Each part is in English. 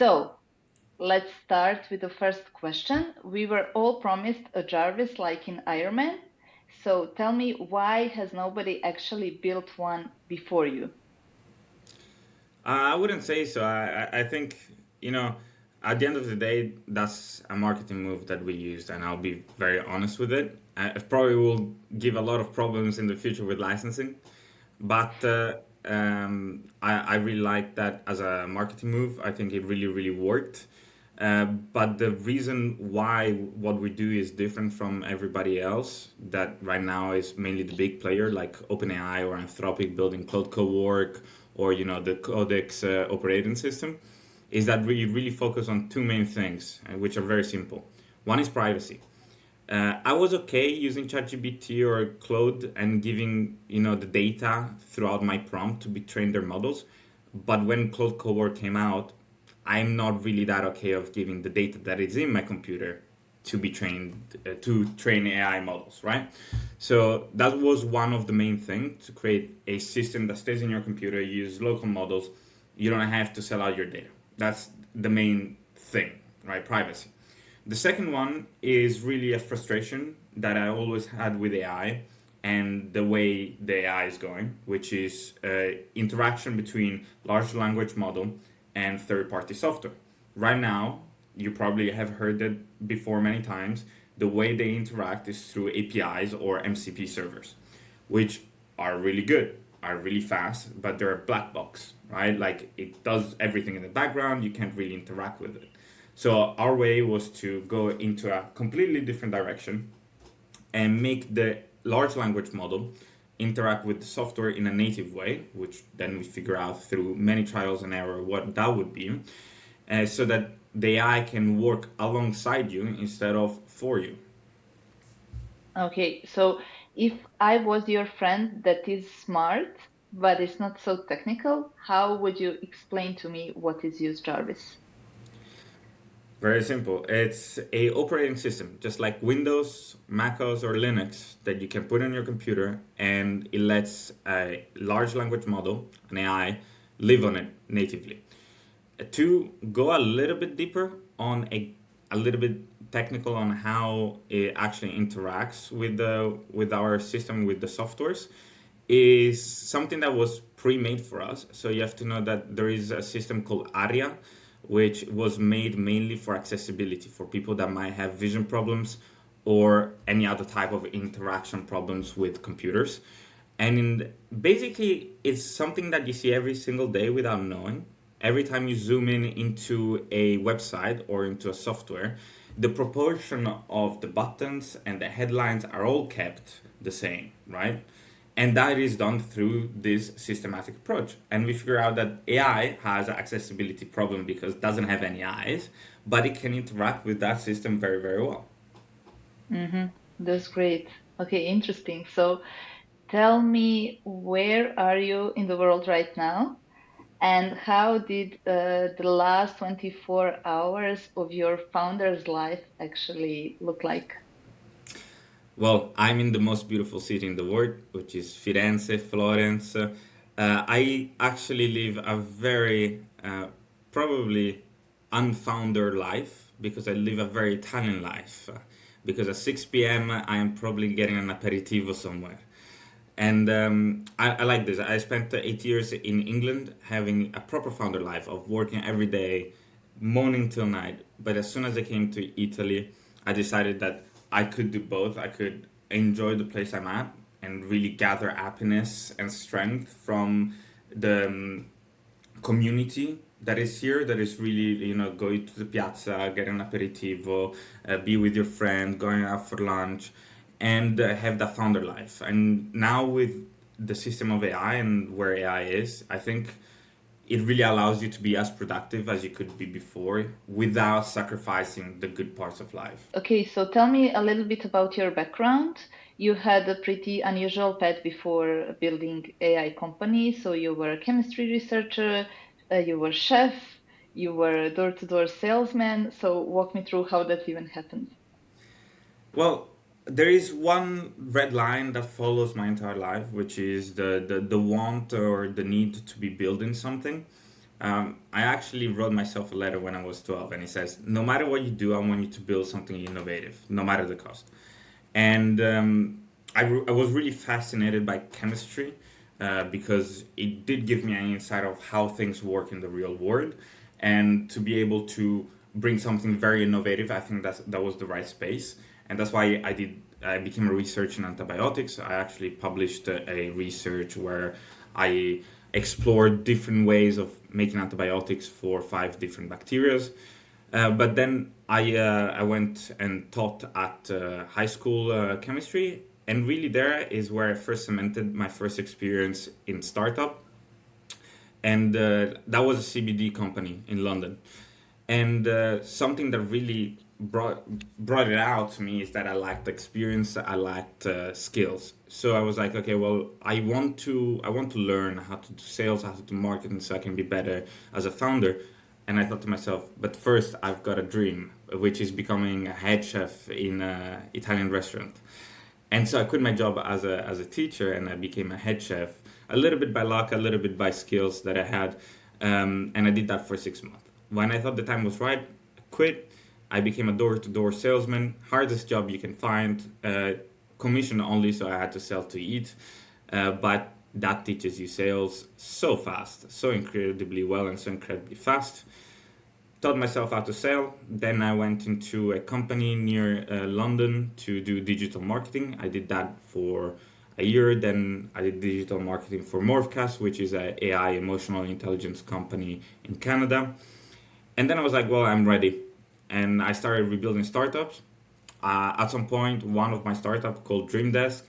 So let's start with the first question. We were all promised a Jarvis like in Iron Man. So tell me, why has nobody actually built one before you? I wouldn't say so. I think, you know, at the end of the day, that's a marketing move that we used, and I'll be very honest with it. It probably will give a lot of problems in the future with licensing, but I really like that as a marketing move. I think it really, really worked. But the reason why what we do is different from everybody else that right now is mainly the big player like OpenAI or Anthropic building Cloud Cowork or the Codex operating system is that we really focus on two main things, which are very simple. One is privacy. I was okay using ChatGPT or Claude and giving the data throughout my prompt to be trained their models, but when Claude Cowork came out, I'm not really that okay of giving the data that is in my computer to be trained to train AI models, right? So that was one of the main things to create a system that stays in your computer, use local models. You don't have to sell out your data. That's the main thing, right? Privacy. The second one is really a frustration that I always had with AI and the way the AI is going, which is interaction between large language model and third-party software. Right now, you probably have heard it before many times. The way they interact is through APIs or MCP servers, which are really good, are really fast, but they're a black box, right? Like it does everything in the background, you can't really interact with it. So our way was to go into a completely different direction and make the large language model interact with the software in a native way, which then we figure out through many trials and error what that would be, so that the AI can work alongside you instead of for you. Okay, so if I was your friend that is smart, but is not so technical, how would you explain to me what is Use Jarvis? Very simple. It's a operating system, just like Windows, MacOS, or Linux, that you can put on your computer, and it lets a large language model, an AI, live on it natively. To go a little bit deeper on a little bit technical on how it actually interacts with our system with the softwares is something that was pre-made for us. So you have to know that there is a system called ARIA, which was made mainly for accessibility for people that might have vision problems or any other type of interaction problems with computers. And basically, it's something that you see every single day without knowing. Every time you zoom in into a website or into a software, the proportion of the buttons and the headlines are all kept the same, right? And that is done through this systematic approach. And we figure out that AI has an accessibility problem because it doesn't have any eyes, but it can interact with that system very, very well. Mm-hmm. That's great. Okay, interesting. So tell me, where are you in the world right now? And how did the last 24 hours of your founder's life actually look like? Well, I'm in the most beautiful city in the world, which is Firenze, Florence. I actually live a very probably unfounder life because I live a very Italian life. Because at 6 p.m. I am probably getting an aperitivo somewhere. And I like this. I spent 8 years in England having a proper founder life of working every day, morning till night. But as soon as I came to Italy, I decided that I could do both. I could enjoy the place I'm at and really gather happiness and strength from the community that is here, that is really, going to the piazza, get an aperitivo, be with your friend, going out for lunch, and have that founder life. And now with the system of AI and where AI is, I think it really allows you to be as productive as you could be before without sacrificing the good parts of life. Okay, so tell me a little bit about your background. You had a pretty unusual path before building AI company. So you were a chemistry researcher, you were chef, you were door-to-door salesman. So walk me through how that even happened. Well, there is one red line that follows my entire life, which is the want or the need to be building something. I actually wrote myself a letter when I was 12, and it says, "No matter what you do, I want you to build something innovative, no matter the cost." And I was really fascinated by chemistry because it did give me an insight of how things work in the real world, and to be able to bring something very innovative, I think that was the right space, and that's why I became a researcher in antibiotics. I actually published a research where I explored different ways of making antibiotics for 5 different bacteria. But then I went and taught at high school chemistry, and really there is where I first cemented my first experience in startup, and that was a CBD company in London. And something that really brought it out to me is that I lacked experience, I lacked skills. So I was like, okay, well, I want to learn how to do sales, how to do marketing, so I can be better as a founder. And I thought to myself, but first I've got a dream, which is becoming a head chef in an Italian restaurant. And so I quit my job as a teacher, and I became a head chef, a little bit by luck, a little bit by skills that I had. And I did that for 6 months. When I thought the time was right, I quit. I became a door to door salesman, hardest job you can find, commission only, so I had to sell to eat. But that teaches you sales so fast, so incredibly well, and so incredibly fast. Taught myself how to sell. Then I went into a company near London to do digital marketing. I did that for a year. Then I did digital marketing for Morphcast, which is a AI emotional intelligence company in Canada. And then I was like, well, I'm ready. And I started rebuilding startups. At some point, one of my startups called Dream Desk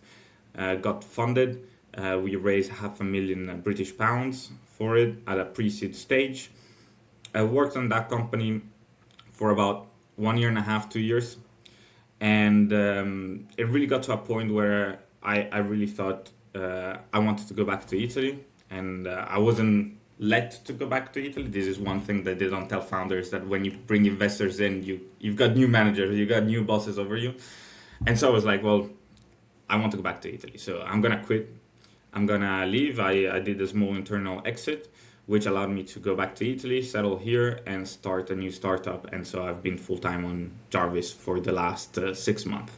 got funded. We raised £500,000 British pounds for it at a pre-seed stage. I worked on that company for about 1.5 years, 2 years, and it really got to a point where I really thought I wanted to go back to Italy, and I wasn't let to go back to Italy. This is one thing that they don't tell founders, that when you bring investors in, you've got new managers, you got new bosses over you, and so I was like, well, I want to go back to Italy, so I'm gonna quit. I'm gonna leave. I did a small internal exit, which allowed me to go back to Italy, settle here, and start a new startup. And so I've been full time on Jarvis for the last 6 months.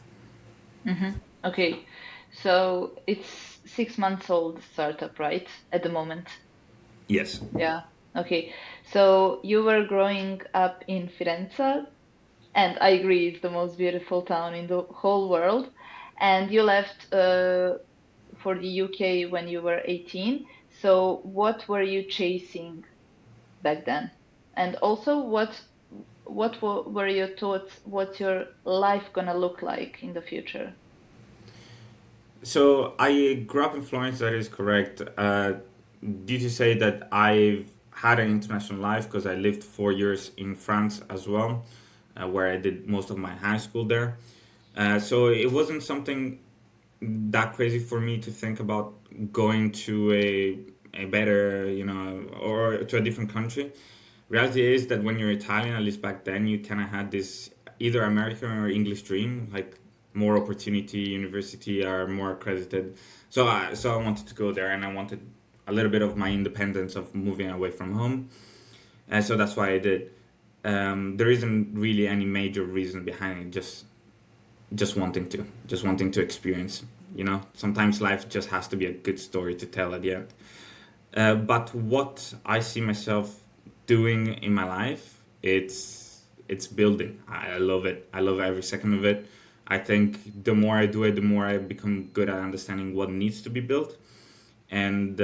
Okay, so it's 6 months old startup, right? At the moment. Yes. Yeah. Okay. So you were growing up in Firenze, and I agree, it's the most beautiful town in the whole world. And you left for the UK when you were 18. So what were you chasing back then? And also, were your thoughts? What's your life gonna look like in the future? So I grew up in Florence, that is correct. Due to say that I've had an international life because I lived 4 years in France as well, where I did most of my high school there. So it wasn't something that crazy for me to think about going to a better, or to a different country. Reality is that when you're Italian, at least back then, you kind of had this either American or English dream, like more opportunity, university are more accredited. So I wanted to go there, and I wanted a little bit of my independence of moving away from home, and so that's why I did. There isn't really any major reason behind it. Just wanting to experience. Sometimes life just has to be a good story to tell at the end. But what I see myself doing in my life, it's building. I love it. I love every second of it. I think the more I do it, the more I become good at understanding what needs to be built, and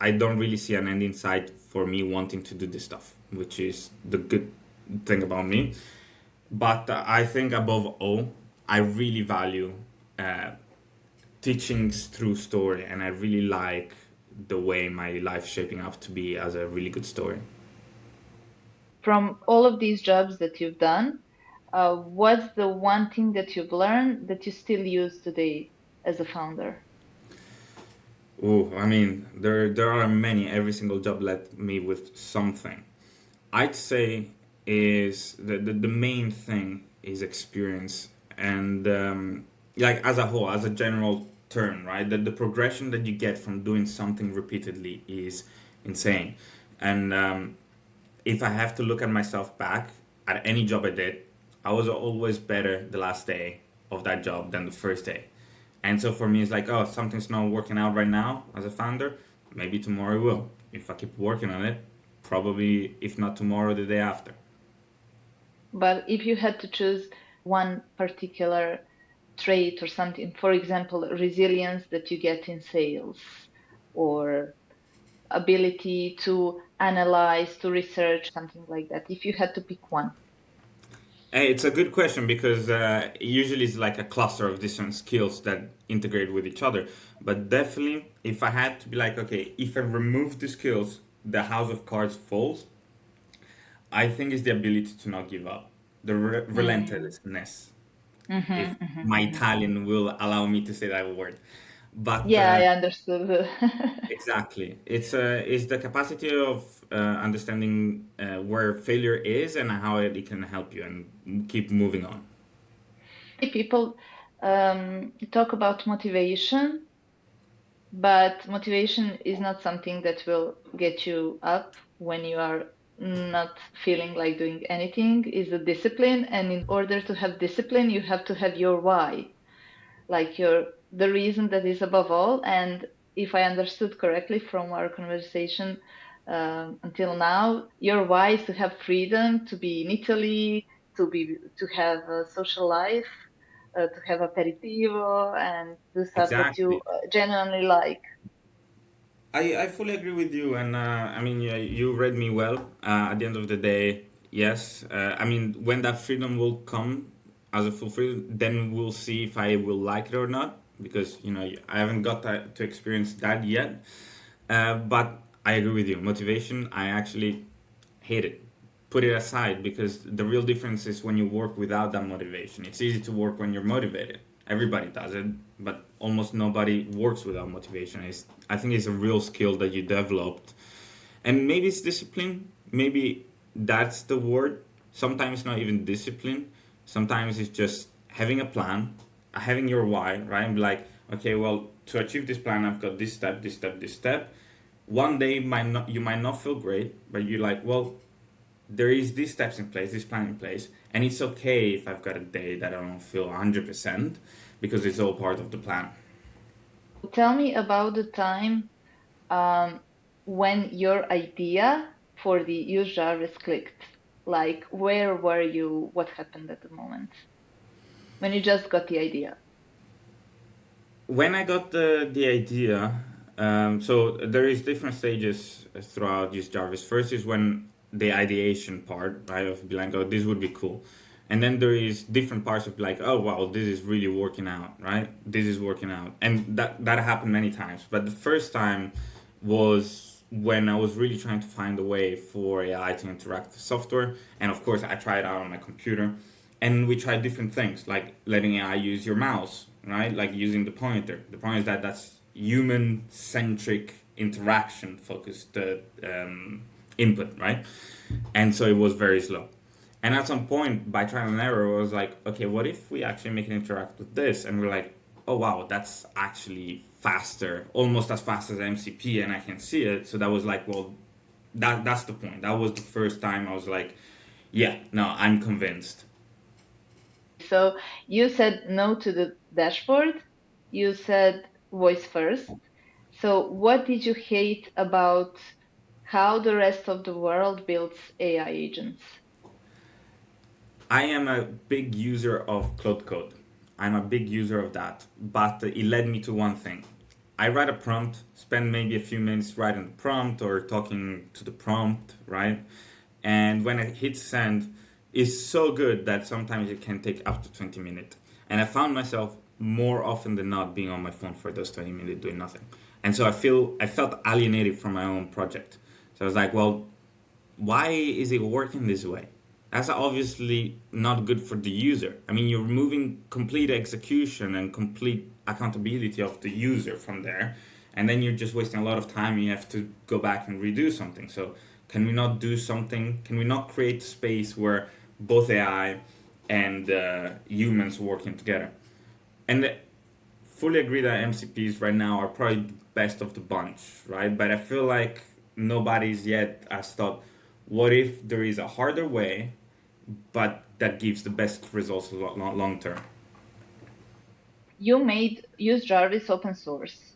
I don't really see an end in sight for me wanting to do this stuff, which is the good thing about me. But I think above all, I really value uh, teachings through story, and I really like the way my life shaping up to be as a really good story. From all of these jobs that you've done, what's the one thing that you've learned that you still use today as a founder? Oh, I mean, there are many. Every single job left me with something. I'd say is the main thing is experience, and like as a whole, as a general term, right? That the progression that you get from doing something repeatedly is insane. And if I have to look at myself back at any job I did, I was always better the last day of that job than the first day. And so for me, it's like, oh, something's not working out right now as a founder. Maybe tomorrow it will. If I keep working on it, probably if not tomorrow, the day after. But if you had to choose one particular trait or something, for example, resilience that you get in sales, or ability to analyze, to research, something like that, if you had to pick one. It's a good question because usually it's like a cluster of different skills that integrate with each other. But definitely, if I had to be like, okay, if I remove the skills, the house of cards falls. I think it's the ability to not give up, the Mm. relentlessness, if my Hmm. Italian will allow me to say that word. But Yeah, I understood. exactly, it's the capacity of understanding where failure is and how it can help you and keep moving on. People talk about motivation, but motivation is not something that will get you up when you are not feeling like doing anything. Is a discipline, and in order to have discipline, you have to have your why, like your the reason that is above all. And if I understood correctly from our conversation until now, your why is to have freedom, to be in Italy, to have a social life, to have aperitivo and do stuff that you Exactly. genuinely like. I fully agree with you, and I mean, yeah, you read me well. At the end of the day, yes. I mean, when that freedom will come as a full freedom, then we'll see if I will like it or not. Because I haven't got to experience that yet. But I agree with you. Motivation, I actually hate it. Put it aside because the real difference is when you work without that motivation. It's easy to work when you're motivated. Everybody does it, but almost nobody works without motivation. I think it's a real skill that you developed. And maybe it's discipline. Maybe that's the word. Sometimes not even discipline. Sometimes it's just having a plan, having your why, right? And be like, okay, well, to achieve this plan, I've got this step, this step, this step. One day you might not feel great, but you're like, well, there is these steps in place, this plan in place, and it's okay if I've got a day that I don't feel 100% because it's all part of the plan. Tell me about the time um, when your idea for the use Jarvis clicked. Like, where were you? What happened at the moment when you just got the idea? When I got the idea, so there is different stages throughout use Jarvis. First is when the ideation part, right, of be like, oh, this would be cool. And then there is different parts of like, oh wow, this is really working out, right? This is working out, and that happened many times. But the first time was when I was really trying to find a way for AI to interact with software, and of course I tried it out on my computer, and we tried different things like letting AI use your mouse, right? Like using the pointer. The point is that that's human centric interaction focused input, right? And so it was very slow. And at some point, by trial and error, I was like, okay, what if we actually make it interact with this? And we're like, oh wow, that's actually faster, almost as fast as MCP, and I can see it. So that was like, well, that's the point. That was the first time I was like, yeah, no, I'm convinced. So you said no to the dashboard. You said voice first. So what did you hate about how the rest of the world builds AI agents? I am a big user of Cloud Code. I'm a big user of that. But it led me to one thing. I write a prompt, spend maybe a few minutes writing the prompt or talking to the prompt, right? And when I hit send, it's so good that sometimes it can take up to 20 minutes. And I found myself more often than not being on my phone for those 20 minutes doing nothing. And so I felt alienated from my own project. So I was like, well, why is it working this way? That's obviously not good for the user. I mean, you're removing complete execution and complete accountability of the user from there, and then you're just wasting a lot of time. You have to go back and redo something. So, can we not do something? Can we not create space where both AI and humans working together? And fully agree that MCPs right now are probably best of the bunch, right? But I feel like nobody's yet has thought, what if there is a harder way, but that gives the best results long term? You made use Jarvis open source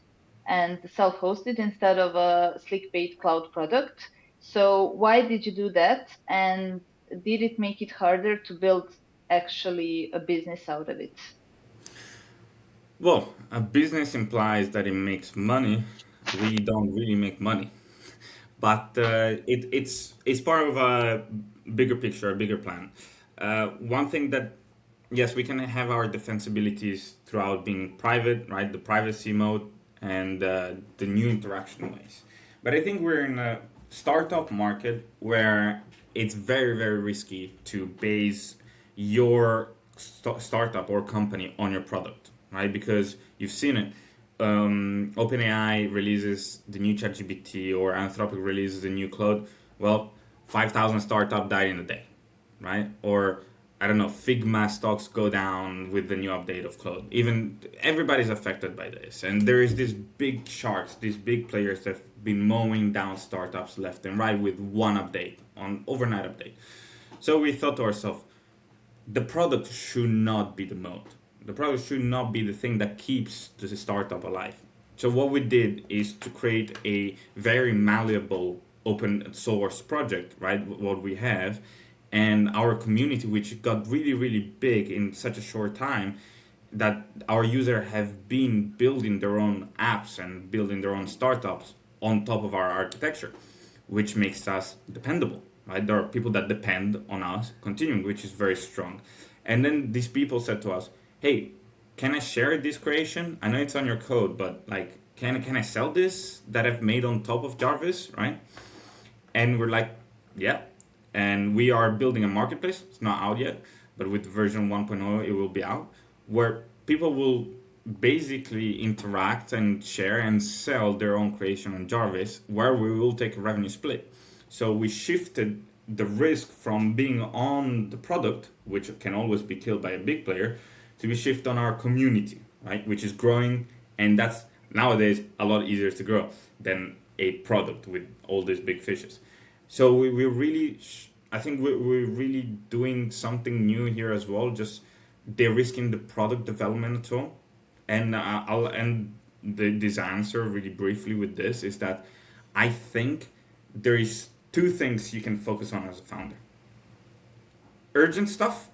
and self-hosted instead of a slick-bait cloud product. So why did you do that? And did it make it harder to build actually a business out of it? Well, a business implies that it makes money. We don't really make money, but it's part of a bigger picture, a bigger plan. One thing that, yes, we can have our defensibilities throughout being private, right? The privacy mode and the new interaction ways. But I think we're in a startup market where it's very, very risky to base your startup or company on your product, right? Because you've seen it. OpenAI releases the new ChatGPT or Anthropic releases the new Claude. Well, 5,000 startup died in a day, right? Or I don't know, Figma stocks go down with the new update of Claude. Even everybody's affected by this, and there is these big sharks, these big players that have been mowing down startups left and right with one update, on overnight update. So we thought to ourselves, the product should not be the mode. The product should not be the thing that keeps the startup alive. So what we did is to create a very malleable open source project, right? What we have, and our community, which got really, really big in such a short time, that our users have been building their own apps and building their own startups on top of our architecture, which makes us dependable, right? There are people that depend on us continuing, which is very strong. And then these people said to us, hey, can I share this creation? I know it's on your code, but like, can I sell this that I've made on top of Jarvis, right? And we're like, yeah. And we are building a marketplace. It's not out yet, but with version 1.0, it will be out, where people will basically interact and share and sell their own creation on Jarvis, where we will take a revenue split. So we shifted the risk from being on the product, which can always be killed by a big player, to be shifted on our community, right, which is growing, and that's nowadays a lot easier to grow than a product with all these big fishes. So we're really, I think we're really doing something new here as well, just de-risking the product development at all. And I'll end this answer really briefly with this, is that I think there is two things you can focus on as a founder. Urgent stuff,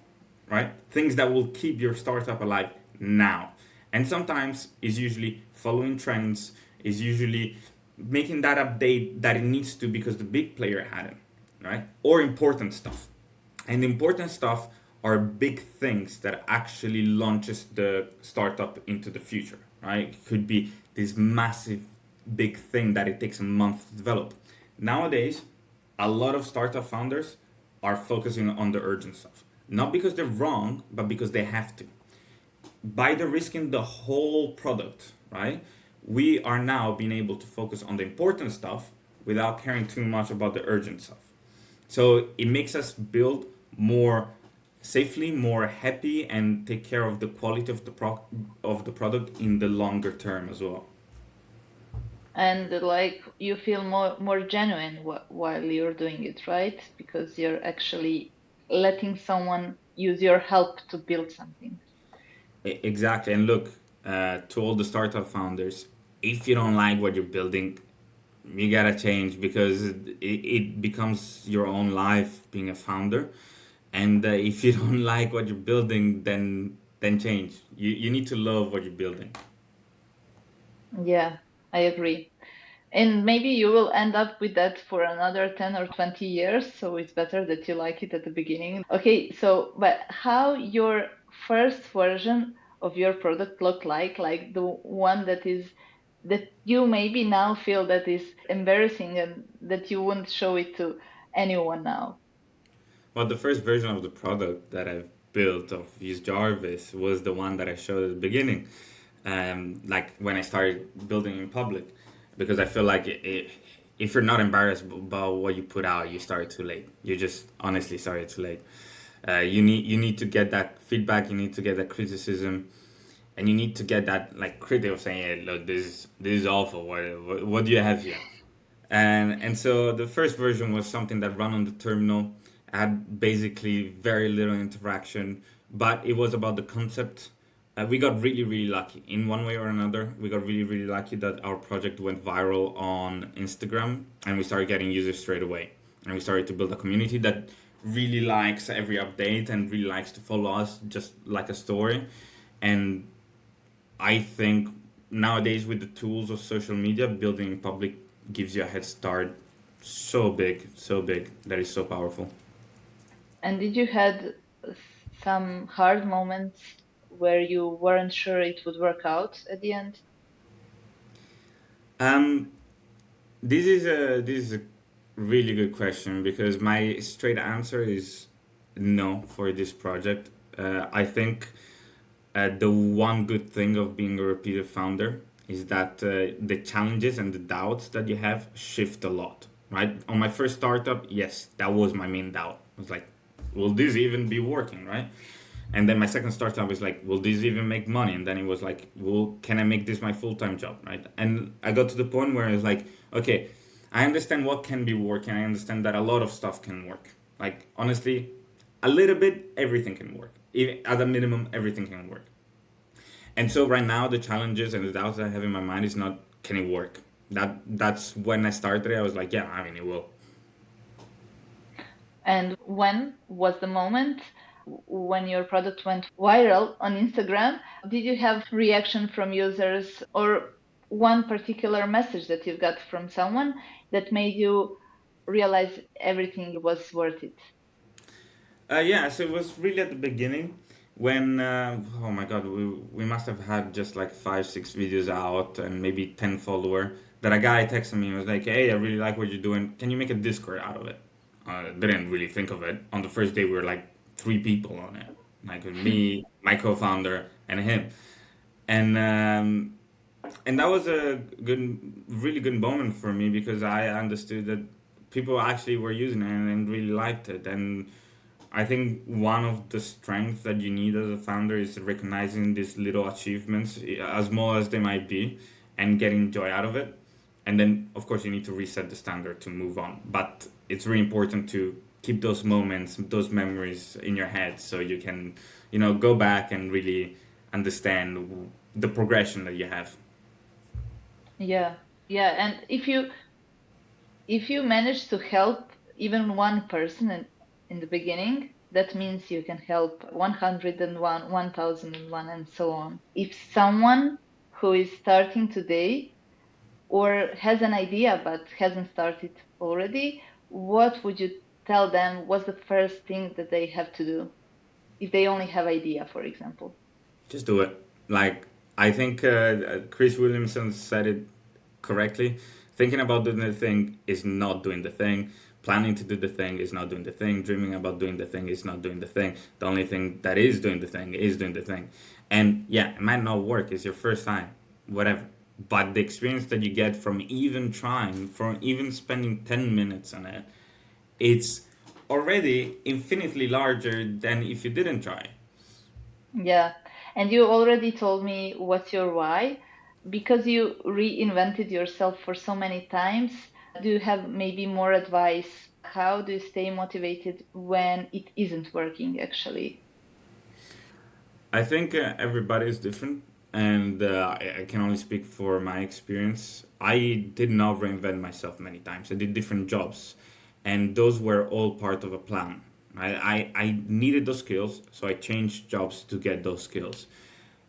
right? Things that will keep your startup alive now. And sometimes is usually following trends, is usually making that update that it needs to because the big player had it, right? Or important stuff. And important stuff are big things that actually launches the startup into the future, right? It could be this massive big thing that it takes a month to develop. Nowadays, a lot of startup founders are focusing on the urgent stuff. Not because they're wrong, but because they have to. By the risking the whole product, right? We are now being able to focus on the important stuff without caring too much about the urgent stuff. So it makes us build more safely, more happy, and take care of the quality of the product in the longer term as well. And like you feel more genuine while you're doing it, right? Because you're actually letting someone use your help to build something. Exactly. And look, to all the startup founders, if you don't like what you're building, you gotta change, because it becomes your own life being a founder. And if you don't like what you're building, then change. You need to love what you're building. Yeah, I agree. And maybe you will end up with that for another 10 or 20 years, so it's better that you like it at the beginning. Okay, so but how your first version of your product looked like the one that you maybe now feel that is embarrassing and that you wouldn't show it to anyone now. Well, the first version of the product that I've built of Use Jarvis was the one that I showed at the beginning, like when I started building in public, because I feel like if you're not embarrassed about what you put out, you started too late. You just honestly started too late. You need to get that feedback. You need to get that criticism, and you need to get that like critic of saying, "Hey, look, this is awful. What do you have here?" And so the first version was something that ran on the terminal, had basically very little interaction, but it was about the concept. We got really, really lucky in one way or another. We got really, really lucky that our project went viral on Instagram, and we started getting users straight away. And we started to build a community that really likes every update and really likes to follow us, just like a story. And I think nowadays with the tools of social media, building in public gives you a head start so big that is so powerful. And did you had some hard moments where you weren't sure it would work out at the end? Um, this is a really good question because my straight answer is no for this project. I think the one good thing of being a repeated founder is that the challenges and the doubts that you have shift a lot, right? On my first startup, yes, that was my main doubt. I was like, will this even be working, right? And then my second startup was like, will this even make money? And then it was like, well, can I make this my full time job, right? And I got to the point where I was like, okay, I understand what can be working. I understand that a lot of stuff can work. Like honestly, a little bit, everything can work. Even at a minimum, everything can work. And so right now, the challenges and the doubts that I have in my mind is not can it work. That's when I started. I was like, yeah, I mean, it will. And when was the moment when your product went viral on Instagram? Did you have reaction from users or one particular message that you got from someone that made you realize everything was worth it? Yeah, so it was really at the beginning when oh my god, we must have had just like 5 6 videos out and maybe 10 follower. That a guy texted me and was like, "Hey, I really like what you're doing. Can you make a Discord out of it?" Didn't really think of it. On the first day, we were like 3 people on it, like me, my co-founder, and him. And and that was a really good moment for me because I understood that people actually were using it and really liked it. And I think one of the strengths that you need as a founder is recognizing these little achievements, as small as they might be, and getting joy out of it. And then, of course, you need to reset the standard to move on. But it's really important to keep those moments, those memories in your head, so you can, go back and really understand the progression that you have. Yeah, yeah. And if you manage to help even one person in the beginning, that means you can help 101, 1001, and so on. If someone who is starting today or has an idea but hasn't started already, what would you tell them was the first thing that they have to do if they only have idea, for example? Just do it. Like I think Chris Williamson said it correctly. Thinking about doing the thing is not doing the thing. Planning to do the thing is not doing the thing. Dreaming about doing the thing is not doing the thing. The only thing that is doing the thing is doing the thing. And yeah, it might not work. It's your first time, whatever. But the experience that you get from even trying, from even spending 10 minutes on it, it's already infinitely larger than if you didn't try. Yeah. And you already told me what's your why. Because you reinvented yourself for so many times, do you have maybe more advice? How do you stay motivated when it isn't working, actually? I think everybody is different, and I can only speak for my experience. I did not reinvent myself many times. I did different jobs, and those were all part of a plan. I needed those skills, so I changed jobs to get those skills.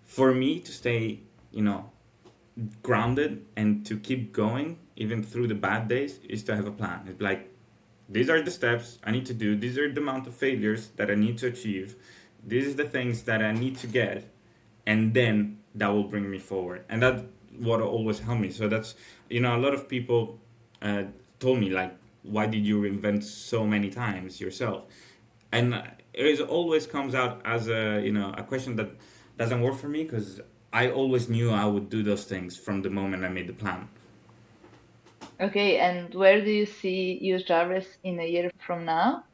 For me to stay, you know, grounded and to keep going even through the bad days is to have a plan. It's like these are the steps I need to do. These are the amount of failures that I need to achieve. These are the things that I need to get, and then that will bring me forward. And that what always helped me. So that's a lot of people uh, told me like, why did you reinvent so many times yourself? And it always comes out as a question that doesn't work for me because I always knew I would do those things from the moment I made the plan. Okay, and where do you see Use Jarvis in a year from now?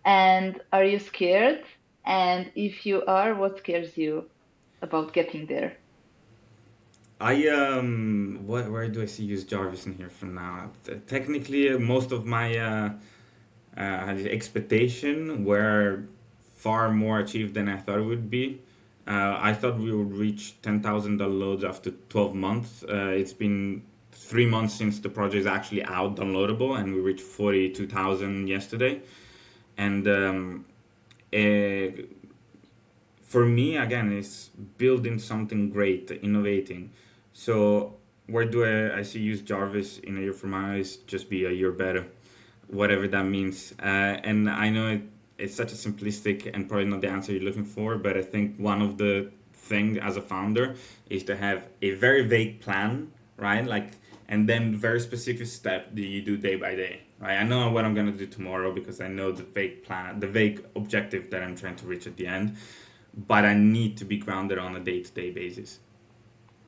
And are you scared? And if you are, what scares you about getting there? Where do I see use Jarvis in here from now? Technically, most of my expectation were far more achieved than I thought it would be. I thought we would reach 10,000 downloads after 12 months. It's been 3 months since the project is actually out downloadable, and we reached 42,000 yesterday. And eh, for me, again, it's building something great, innovating. So where do I see use Jarvis in a year from now is just be a year better, whatever that means. And I know it's such a simplistic and probably not the answer you're looking for, but I think one of the thing as a founder is to have a very vague plan, right? Like, and then very specific step that you do day by day, right? I know what I'm gonna do tomorrow because I know the vague plan, the vague objective that I'm trying to reach at the end, but I need to be grounded on a day-to-day basis.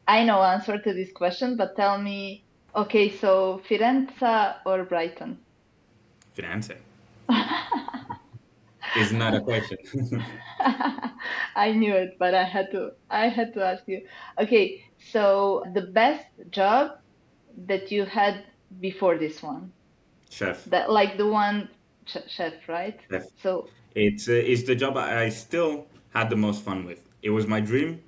I know answer to this question, but tell me, okay, so Firenze or Brighton? Finance is not a question. I knew it, but I had to ask you. Okay, so the best job that you had before this one, Chef. that like the one chef, right? Chef. So, It's the job I still had the most fun with. It was my dream,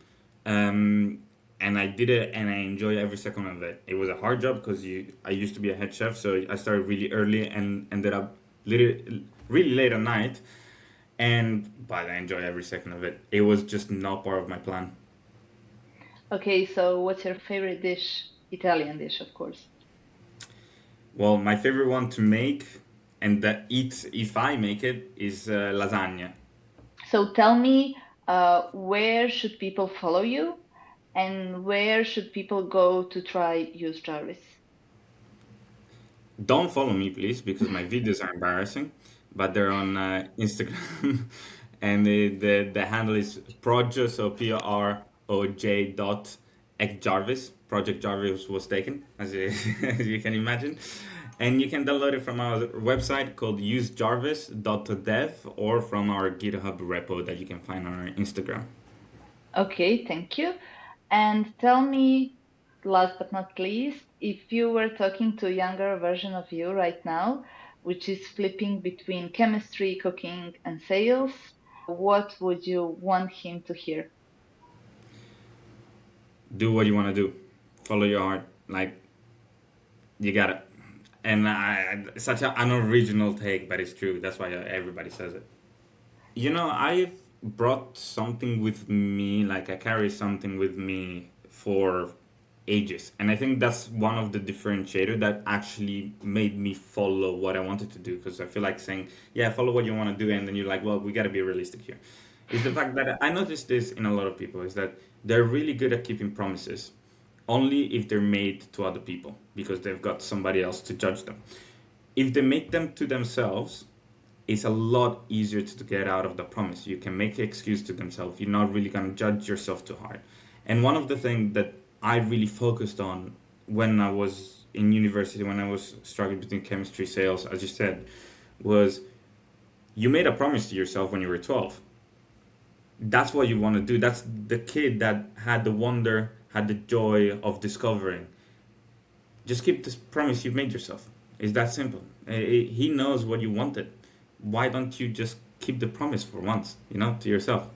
and I did it, and I enjoy every second of it. It was a hard job because I used to be a head chef, so I started really early and ended up really late at night. But I enjoy every second of it. It was just not part of my plan. okay, so what's your favorite dish? Italian dish, of course. Well, my favorite one to make and that eat if I make it is lasagna. So tell me, where should people follow you, and where should people go to try use Jarvis? Don't follow me, please, because my videos are embarrassing. But they're on Instagram, and the handle is Projo, so PROJ dot Jarvis. Project Jarvis was taken, as you, as you can imagine. And you can download it from our website called usejarvis.dev or from our GitHub repo that you can find on our Instagram. Okay, thank you. And tell me, last but not least, if you were talking to a younger version of you right now, which is flipping between chemistry, cooking, and sales, what would you want him to hear? Do what you want to do, follow your heart. Like, you got it. And such an unoriginal take, but it's true. That's why everybody says it. I've brought something with me, like I carry something with me for ages. And I think that's one of the differentiator that actually made me follow what I wanted to do. Because I feel like saying, yeah, follow what you want to do. And then you're like, well, we got to be realistic here. Is the fact that I noticed this in a lot of people is that they're really good at keeping promises only if they're made to other people because they've got somebody else to judge them. If they make them to themselves, it's a lot easier to get out of the promise. You can make the excuse to themselves. You're not really going to judge yourself too hard. And one of the things that I really focused on when I was in university, when I was struggling between chemistry, sales, as you said, was you made a promise to yourself when you were 12. That's what you want to do. That's the kid that had the wonder, had the joy of discovering. Just keep this promise you've made yourself. It's that simple. He knows what you wanted. Why don't you just keep the promise for once, to yourself?